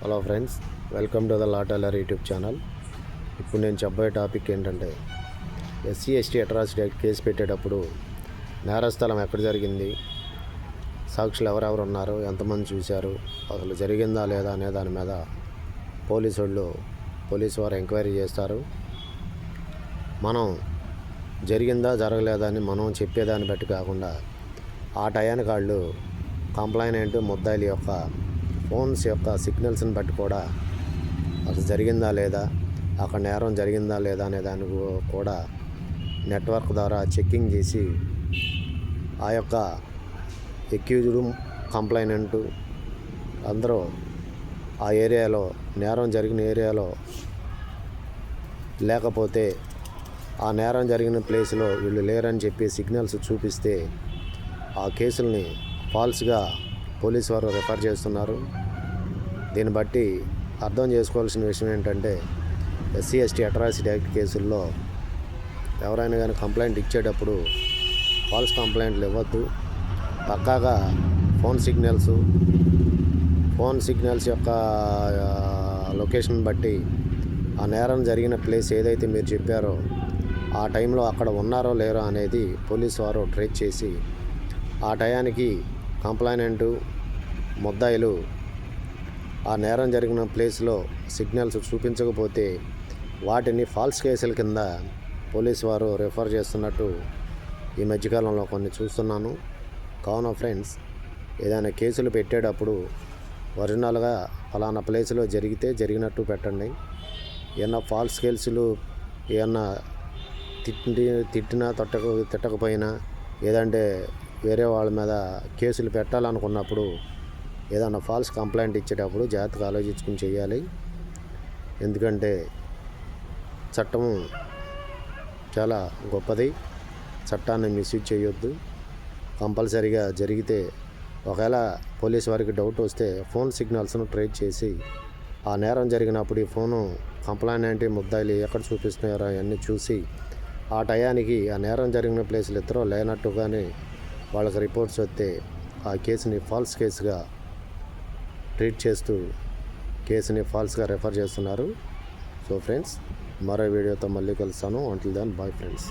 Hello friends, welcome to the law tailor YouTube channel. ఇప్పుడు నేను చెప్పబోయే టాపిక్ ఏంటంటే, ఎస్సీ/ఎస్టీ అట్రాసిటీ యాక్ట్ కేసు పెట్టేటప్పుడు నేరస్థలం ఎక్కడ జరిగింది, సాక్షులు ఎవరెవరు ఉన్నారు, ఎంతమంది చూశారు, అసలు జరిగిందా లేదా అనే దాని మీద పోలీసు వారు ఎంక్వైరీ చేస్తారు. మనం జరిగిందా జరగలేదా అని మనం చెప్పేదాన్ని బట్టి కాకుండా ఆ టయానికి వాళ్ళు కంప్లైంట్ ముద్దాయిల యొక్క ఫోన్స్ యొక్క సిగ్నల్స్ని బట్టి కూడా అసలు జరిగిందా లేదా, అక్కడ నేరం జరిగిందా లేదా అనే దాన్ని కూడా నెట్వర్క్ ద్వారా చెక్కింగ్ చేసి ఆ యొక్క ఎక్యూజ్డ్ కంప్లైనెంట్ అందరూ ఆ ఏరియాలో నేరం జరిగిన ఏరియాలో లేకపోతే ఆ నేరం జరిగిన ప్లేస్లో వీళ్ళు లేరని చెప్పి సిగ్నల్స్ చూపిస్తే ఆ కేసుల్ని ఫాల్స్గా పోలీసు వారు రిఫర్ చేస్తున్నారు. దీన్ని బట్టి అర్థం చేసుకోవాల్సిన విషయం ఏంటంటే, ఎస్సీ/ఎస్టీ అట్రాసిటీ యాక్ట్ కేసుల్లో ఎవరైనా కానీ కంప్లైంట్ ఇచ్చేటప్పుడు ఫాల్స్ కంప్లైంట్లు ఇవ్వద్దు. పక్కాగా ఫోన్ సిగ్నల్స్ యొక్క లొకేషన్ బట్టి ఆ నేరం జరిగిన ప్లేస్ ఏదైతే మీరు చెప్పారో ఆ టైంలో అక్కడ ఉన్నారో లేరో అనేది పోలీసు వారు ట్రేస్ చేసి ఆ టయానికి కంప్లైనెంటు ముద్దాయిలు ఆ నేరం జరిగిన ప్లేస్లో సిగ్నల్స్ చూపించకపోతే వాటిని ఫాల్స్ కేసుల కింద పోలీసు వారు రిఫర్ చేస్తున్నట్టు ఈ మధ్యకాలంలో కొన్ని చూస్తున్నాను. కావున ఫ్రెండ్స్, ఏదైనా కేసులు పెట్టేటప్పుడు ఒరిజినల్గా ఫలానా ప్లేస్లో జరిగినట్టు పెట్టండి. ఏమన్నా ఫాల్స్ కేసులు ఏమన్నా తిట్టినా తిట్టకపోయినా ఏదంటే వేరే వాళ్ళ మీద కేసులు పెట్టాలనుకున్నప్పుడు ఏదైనా ఫాల్స్ కంప్లైంట్ ఇచ్చేటప్పుడు జాగ్రత్తగా ఆలోచించుకుని చేయాలి. ఎందుకంటే చట్టము చాలా గొప్పది, చట్టాన్ని మిస్యూజ్ చేయొద్దు. కంపల్సరీగా జరిగితే ఒకవేళ పోలీసు వారికి డౌట్ వస్తే ఫోన్ సిగ్నల్స్ను ట్రేస్ చేసి ఆ నేరం జరిగినప్పుడు ఈ ఫోను కంప్లైంట్ ముద్దాయిలు ఎక్కడ చూపిస్తున్నారో అవన్నీ చూసి ఆ టయానికి ఆ నేరం జరిగిన ప్లేసులు ఇద్దరూ లేనట్టుగానే వాళ్ళకి రిపోర్ట్స్ వస్తే ఆ కేసుని ఫాల్స్ కేసుగా ట్రీట్ చేస్తూ కేసుని ఫాల్స్గా రెఫర్ చేస్తున్నారు. సో ఫ్రెండ్స్, మరో వీడియోతో మళ్ళీ కలుస్తాను. Until then, bye friends.